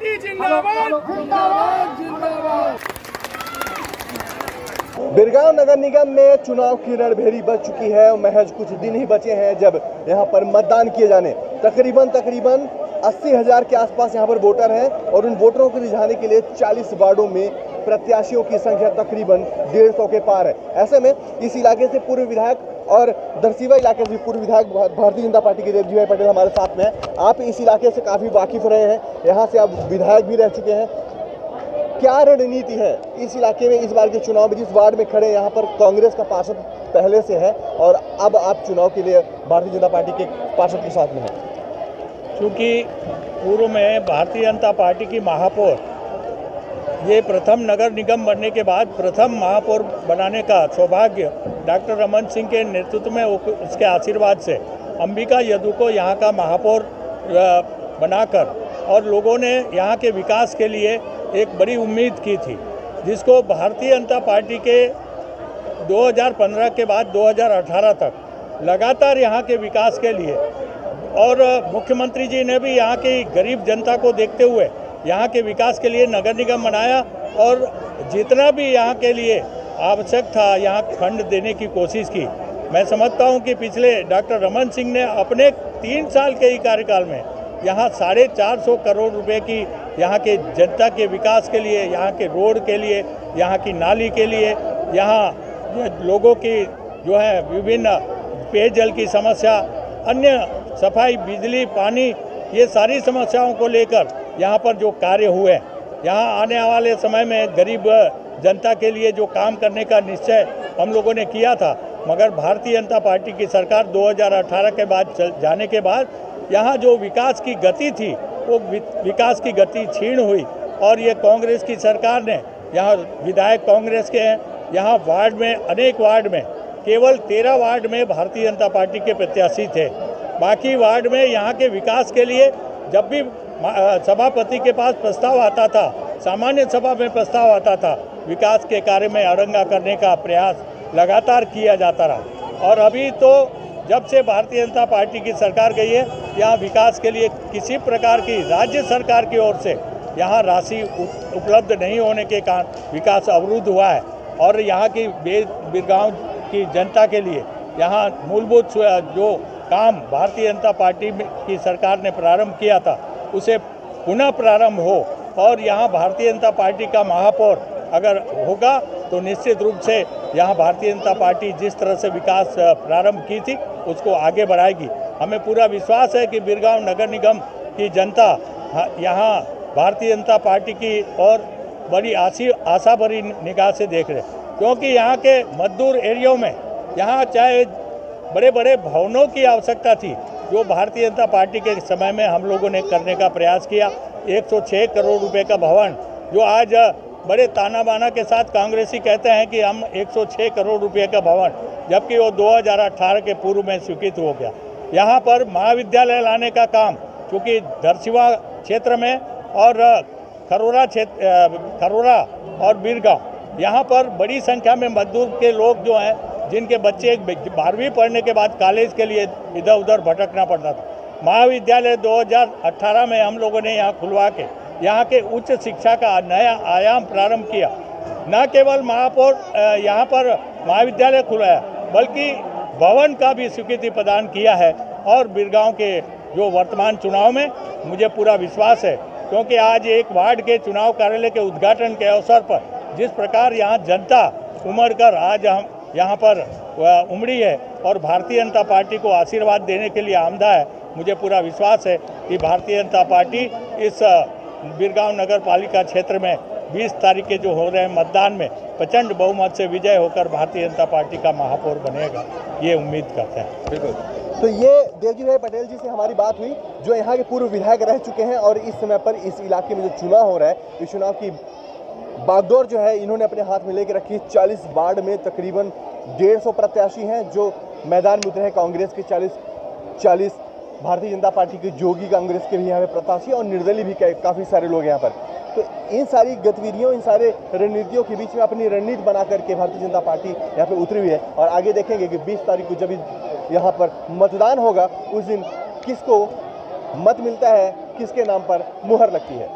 Party जिंदाबाद जिंदाबाद जिंदाबाद। बिरगांव नगर निगम में चुनाव की रणभेरी बच चुकी है और महज कुछ दिन ही बचे हैं जब यहां पर मतदान किए जाने। तकरीबन 80,000 के आसपास यहां पर वोटर हैं और उन वोटरों को रिझाने के लिए 40 वार्डों में प्रत्याशियों की संख्या तकरीबन 150 के पार है। ऐसे में इस इलाके से पूर्व विधायक और दरसीवा इलाके से पूर्व विधायक भारतीय जनता पार्टी के देवजी भाई पटेल हमारे साथ में हैं। आप इस इलाके से काफ़ी वाकिफ रहे हैं, यहाँ से आप विधायक भी रह चुके हैं। क्या रणनीति है इस इलाके में इस बार के चुनाव में? जिस वार्ड में खड़े यहाँ पर कांग्रेस का पार्षद पहले से है और अब आप चुनाव के लिए भारतीय जनता पार्टी के पार्षद के साथ में हैं। चूँकि पूर्व में भारतीय जनता पार्टी की महापौर ये प्रथम नगर निगम बनने के बाद प्रथम महापौर बनाने का सौभाग्य डॉक्टर रमन सिंह के नेतृत्व में उसके आशीर्वाद से अंबिका यदु को यहाँ का महापौर बनाकर और लोगों ने यहाँ के विकास के लिए एक बड़ी उम्मीद की थी, जिसको भारतीय जनता पार्टी के 2015 के बाद 2018 तक लगातार यहाँ के विकास के लिए और मुख्यमंत्री जी ने भी यहाँ की गरीब जनता को देखते हुए यहाँ के विकास के लिए नगर निगम बनाया और जितना भी यहाँ के लिए आवश्यक था यहाँ फंड देने की कोशिश की। मैं समझता हूँ कि पिछले डॉक्टर रमन सिंह ने अपने 3 साल के ही कार्यकाल में यहाँ 450 करोड़ रुपए की यहाँ के जनता के विकास के लिए, यहाँ के रोड के लिए, यहाँ की नाली के लिए, यहाँ लोगों की जो है विभिन्न पेयजल की समस्या, अन्य सफाई, बिजली, पानी, ये सारी समस्याओं को लेकर यहाँ पर जो कार्य हुए, यहाँ आने वाले समय में गरीब जनता के लिए जो काम करने का निश्चय हम लोगों ने किया था, मगर भारतीय जनता पार्टी की सरकार 2018 के बाद जाने के बाद यहाँ जो विकास की गति थी वो विकास की गति क्षीण हुई और ये कांग्रेस की सरकार ने, यहाँ विधायक कांग्रेस के हैं, यहाँ वार्ड में अनेक वार्ड में केवल 13 वार्ड में भारतीय जनता पार्टी के प्रत्याशी थे। बाकी वार्ड में यहाँ के विकास के लिए जब भी सभापति के पास प्रस्ताव आता था, सामान्य सभा में प्रस्ताव आता था, विकास के कार्य में अड़ंगा करने का प्रयास लगातार किया जाता रहा। और अभी तो जब से भारतीय जनता पार्टी की सरकार गई है, यहाँ विकास के लिए किसी प्रकार की राज्य सरकार की ओर से यहाँ राशि उपलब्ध नहीं होने के कारण विकास अवरुद्ध हुआ है और यहाँ की बिरगांव की जनता के लिए यहाँ मूलभूत जो काम भारतीय जनता पार्टी की सरकार ने प्रारंभ किया था उसे पुनः प्रारंभ हो और यहाँ भारतीय जनता पार्टी का महापौर अगर होगा तो निश्चित रूप से यहाँ भारतीय जनता पार्टी जिस तरह से विकास प्रारंभ की थी उसको आगे बढ़ाएगी। हमें पूरा विश्वास है कि बिरगांव नगर निगम की जनता यहाँ भारतीय जनता पार्टी की और बड़ी आशा भरी निगाह से देख रहे, क्योंकि यहाँ के मजदूर एरियो में यहाँ चाहे बड़े बड़े भवनों की आवश्यकता थी, जो भारतीय जनता पार्टी के समय में हम लोगों ने करने का प्रयास किया। 106 करोड़ रुपए का भवन जो आज बड़े ताना बाना के साथ कांग्रेसी कहते हैं कि हम 106 करोड़ रुपए का भवन, जबकि वो 2018 के पूर्व में स्वीकृत हो गया। यहाँ पर महाविद्यालय लाने का काम, चूँकि दरसिवा क्षेत्र में और खरोरा और बिरगांव, यहाँ पर बड़ी संख्या में मजदूर के लोग जो हैं, जिनके बच्चे 12वीं पढ़ने के बाद कॉलेज के लिए इधर उधर भटकना पड़ता था। महाविद्यालय 2018 में हम लोगों ने यहाँ खुलवा के यहाँ के उच्च शिक्षा का नया आयाम प्रारंभ किया। न केवल महापौर यहाँ पर महाविद्यालय खुलवाया, बल्कि भवन का भी स्वीकृति प्रदान किया है। और बिरगांव के जो वर्तमान चुनाव में मुझे पूरा विश्वास है, क्योंकि आज एक वार्ड के चुनाव कार्यालय के उद्घाटन के अवसर पर जिस प्रकार यहाँ जनता उमड़ कर आज हम यहाँ पर उमड़ी है और भारतीय जनता पार्टी को आशीर्वाद देने के लिए आमदा है, मुझे पूरा विश्वास है कि भारतीय जनता पार्टी इस बिरगांव नगर पालिका क्षेत्र में 20 तारीख के जो हो रहे हैं मतदान में प्रचंड बहुमत से विजय होकर भारतीय जनता पार्टी का महापौर बनेगा, ये उम्मीद करते हैं। बिल्कुल। तो ये देवजी भाई पटेल जी से हमारी बात हुई, जो यहाँ के पूर्व विधायक रह चुके हैं और इस समय पर इस इलाके में जो चुनाव हो रहा है, इस चुनाव की बागडोर जो है इन्होंने अपने हाथ में लेकर रखी। 40 वार्ड में तकरीबन 150 प्रत्याशी हैं जो मैदान में उतरे हैं। कांग्रेस के 40, भारतीय जनता पार्टी के जोगी कांग्रेस के भी यहाँ पे प्रत्याशी और निर्दलीय भी काफ़ी सारे लोग यहाँ पर। तो इन सारी गतिविधियों, इन सारे रणनीतियों के बीच में अपनी रणनीति बना करके भारतीय जनता पार्टी यहाँ पे उतरी हुई है और आगे देखेंगे कि 20 तारीख को जब यहाँ पर मतदान होगा उस दिन किसको मत मिलता है, किसके नाम पर मुहर लगती है।